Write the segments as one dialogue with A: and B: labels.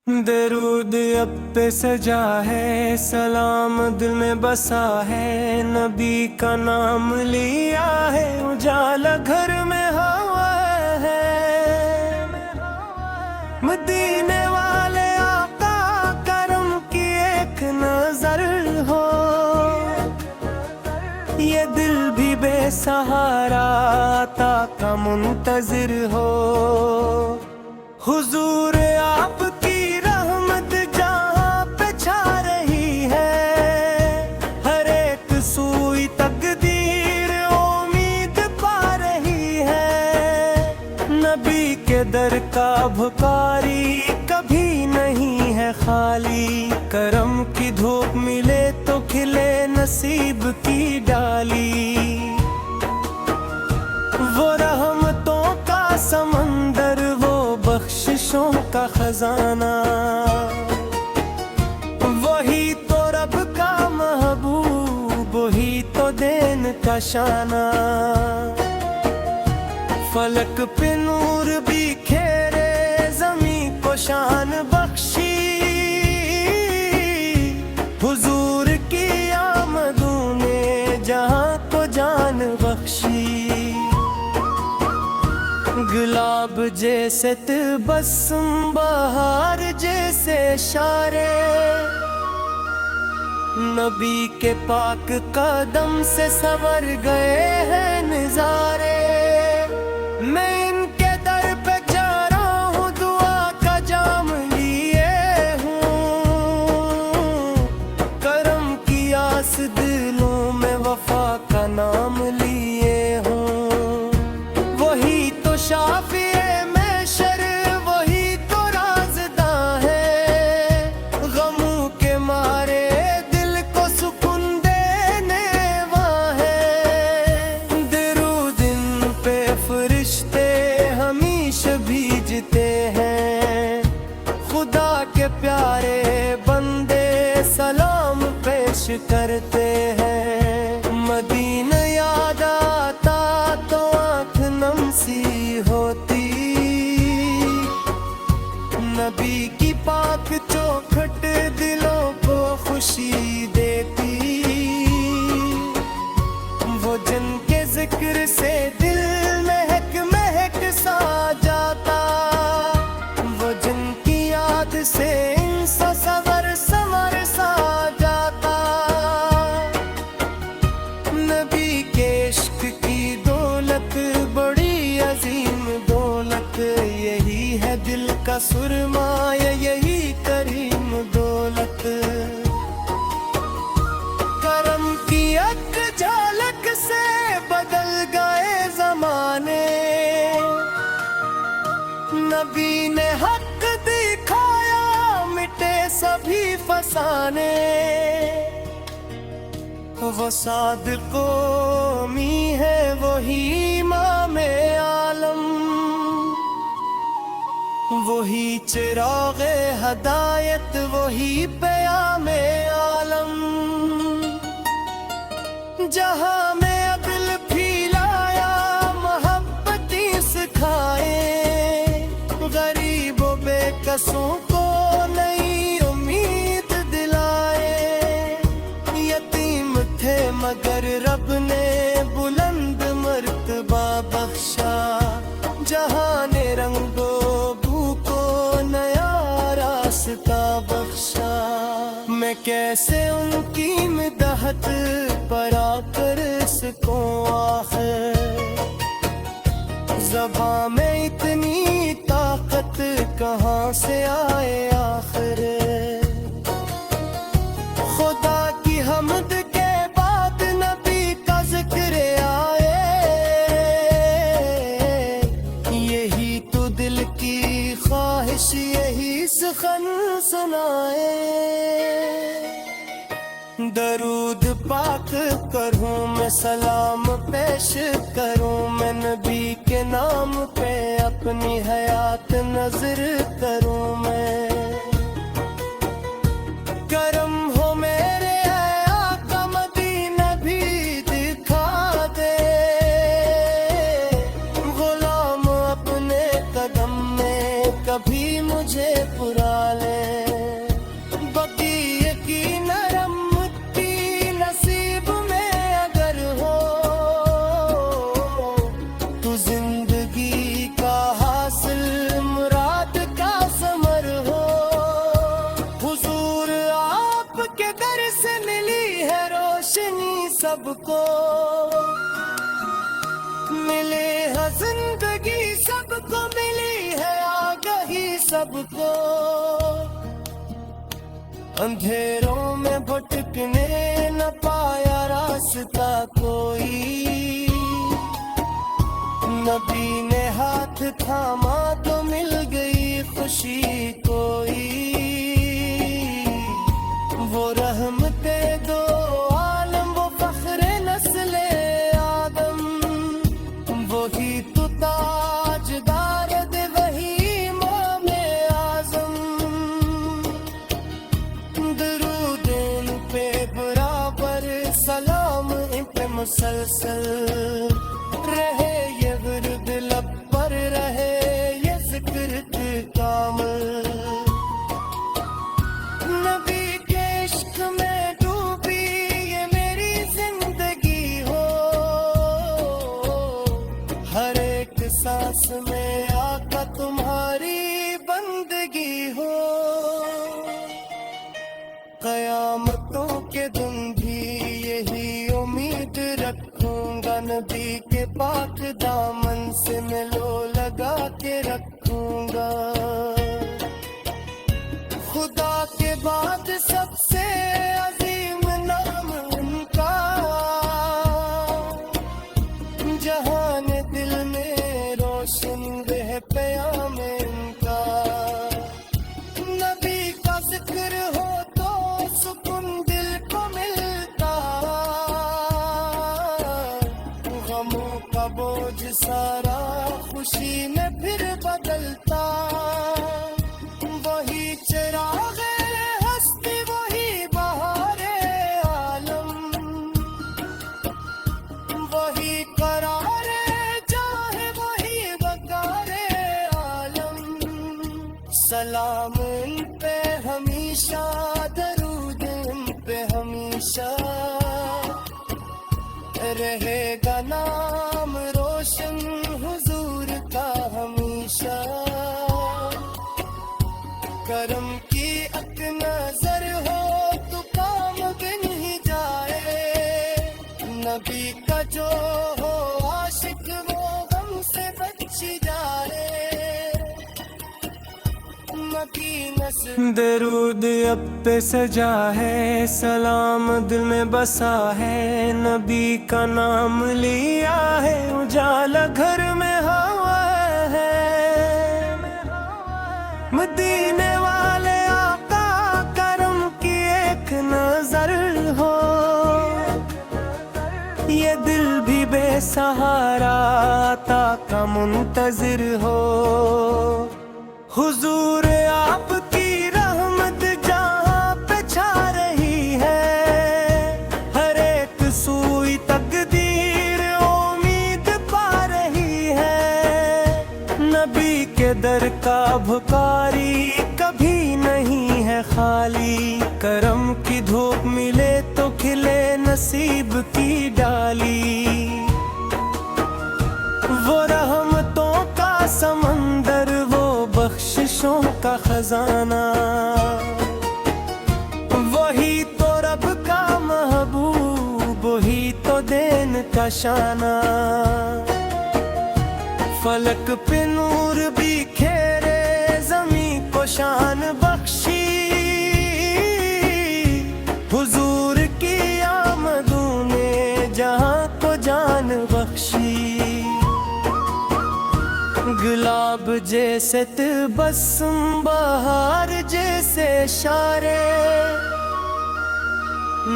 A: درود اب پہ سجا ہے، سلام دل میں بسا ہے، نبی کا نام لیا ہے، اجالا گھر میں ہوا ہے۔ مدینے والے آقا کرم کی ایک نظر ہو، یہ دل بھی بے سہارا عطا کا منتظر ہو۔ حضور آپ کی رحمت جہاں پہ چھا رہی ہے، ہر ایک سوئی تقدیر امید پا رہی ہے۔ نبی کے در کا بھکاری کبھی نہیں ہے خالی، کرم کی دھوپ ملے تو کھلے نصیب کی ڈالی۔ وہ رحمتوں کا سمندر، بخششوں کا خزانہ، وہی تو رب کا محبوب، وہی تو دین کا شانہ۔ فلک پہ نور بھی کھیرے، زمین کو شان بخشی، حضور کی آمدوں نے جہاں کو جان بخشی۔ گلاب جیسے تبسم، بہار جیسے اشارے، نبی کے پاک قدم سے سنور گئے ہیں نظارے۔ میں ان کے در پہ جا رہا ہوں، دعا کا جام لیے ہوں، کرم کی آس دلوں میں، وفا کا نام لیے ہوں۔ وہی تو شافی محشر، وہی تو رازداں ہے، غموں کے مارے دل کو سکون دینے واں ہے۔ درود ان پہ فرشتے ہمیشہ بھیجتے ہیں، خدا کے پیارے بندے سلام پیش کرتے ہیں۔ مدینہ یاد آتا تو آنکھ نم سی ہوتی، نبی کی پاک چوکھٹ دلوں کو خوشی دیتی۔ وہ جن کے ذکر سے دل مہک مہک سا جاتا، وہ جن کی یاد سے انسا سور سنور سا جاتا۔ نبی کے عشق کی دولت بڑی عظیم دولت، یہی ہے دل کا سرمایہ، یہی کریم دولت۔ کرم کی ایک جھلک سے بدل گئے زمانے، نبی نے حق دکھایا، مٹے سبھی فسانے۔ وہ صادق قومی ہے، وہی امام عالم، وہی چراغ ہدایت، وہی پیام عالم۔ جہاں میں عدل پھیلایا، محبتی سکھائے، غریب و بے کسوں کو نئی امید دلائے۔ یتیم تھے مگر رب نے بلند مرتبہ بخشا، جہان رنگ و بو کو نیا راستہ بخشا۔ میں کیسے ان کی مدحت پڑا کر سکوں آخر، زباں میں اتنی طاقت کہاں سے آئے آخر۔ خدا کی حمد کے بعد نبی کا ذکر آئے، یہی تو دل کی خواہش، یہی سخن سنائے۔ درود پاک کروں میں، سلام پیش کروں میں، نبی کے نام پہ اپنی حیات نظر کروں میں۔ کرم ہو میرے آقا، مدینہ بھی دکھا دے، غلام اپنے قدم میں کبھی مجھے پرا لے۔ سب کو ملے ہے زندگی، سب کو ملی ہے آگہی، سب کو اندھیروں میں بھٹکنے نہ پایا راستہ کوئی، نبی نے ہاتھ تھاما تو مل گئی خوشی کوئی، وہ رحمت دو عالم، وہ فخر نسل آدم، وہی تو تاجدار دے، وہی امام اعظم، درود ان پہ برابر، سلام ان پہ مسلسل رہے، یہ ورد لب پر رہے، یہ ذکر کامل، نبی کے عشق میں ڈوبی یہ میری زندگی ہو، ہر ایک سانس میں آقا تمہاری بندگی ہو، قیامتوں کے دن بھی یہی امید رکھوں گا، نبی کے پاک دامن سے میں لو لگا کے رکھوں گا، خدا کے بعد سب سے عظیم نام ان کا، جہان دل میں روشن وہ پیام ان کا، نبی کا ذکر ہو تو سکون دل کو ملتا، غموں کا بوجھ سارا خوشی میں پھر بدلتا، وہی چراغ ہستی، وہی بہار عالم، وہی قرار جاہ، وہی وقار عالم، سلام ان پہ ہمیشہ، درود ان پہ ہمیشہ، رہے گا نام روشن حضور کا ہمیشہ، کرم کی ایک نظر ہو تو کام بن ہی جائے، نبی کا جو ہو عاشق وہ غم سے بچ جائے، درود اب پہ سجا ہے، سلام دل میں بسا ہے، نبی کا نام لیا ہے، اجالا گھر میں ہوا ہے، مدینے والے آقا کرم کی ایک نظر ہو، یہ دل بھی بے سہارا عطا کا منتظر ہو، حضور آپ کی رحمت جہاں پہ چھا رہی ہے، ہر ایک سوئی تقدیر امید پا رہی ہے، نبی کے در کا بھکاری کبھی نہیں ہے خالی، کرم کی دھوپ ملے تو کھلے نصیب کی ڈالی، وہ رحمتوں کا سمندر، وہ بخششوں کا خزانہ، وہی تو رب کا محبوب، وہی تو دین کا شانہ، فلک پہ نور بھی کھیرے، زمین کو شان بخشی، حضور کی آمدوں نے جہاں کو جان بخشی، گلاب جیسے تبسم، بہار جیسے اشارے،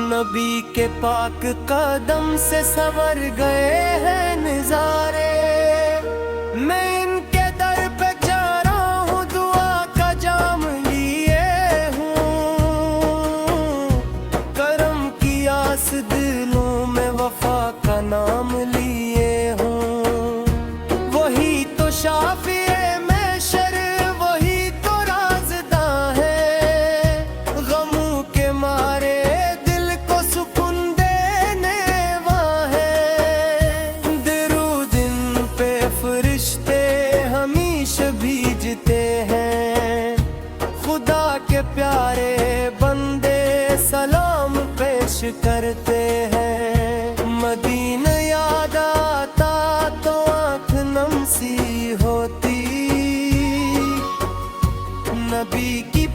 A: نبی کے پاک قدم سے سنور گئے ہیں نظارے، میں ان کے در پہ جا رہا ہوں، دعا کا جام لیے ہوں، کرم کی آس دلوں میں، وفا کا نام لیے ہوں، وہی تو شافی محشر، وہی تو رازداں ہے، غموں کے مارے دل کو سکون دینے واں ہے، درود ان پہ فرشتے ہمیشہ بھیجتے ہیں، خدا کے پیارے بندے سلام پیش کرتے ہیں،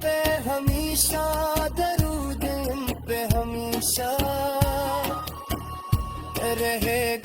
A: پہ ہمیشہ درود ان پہ ہمیشہ رہے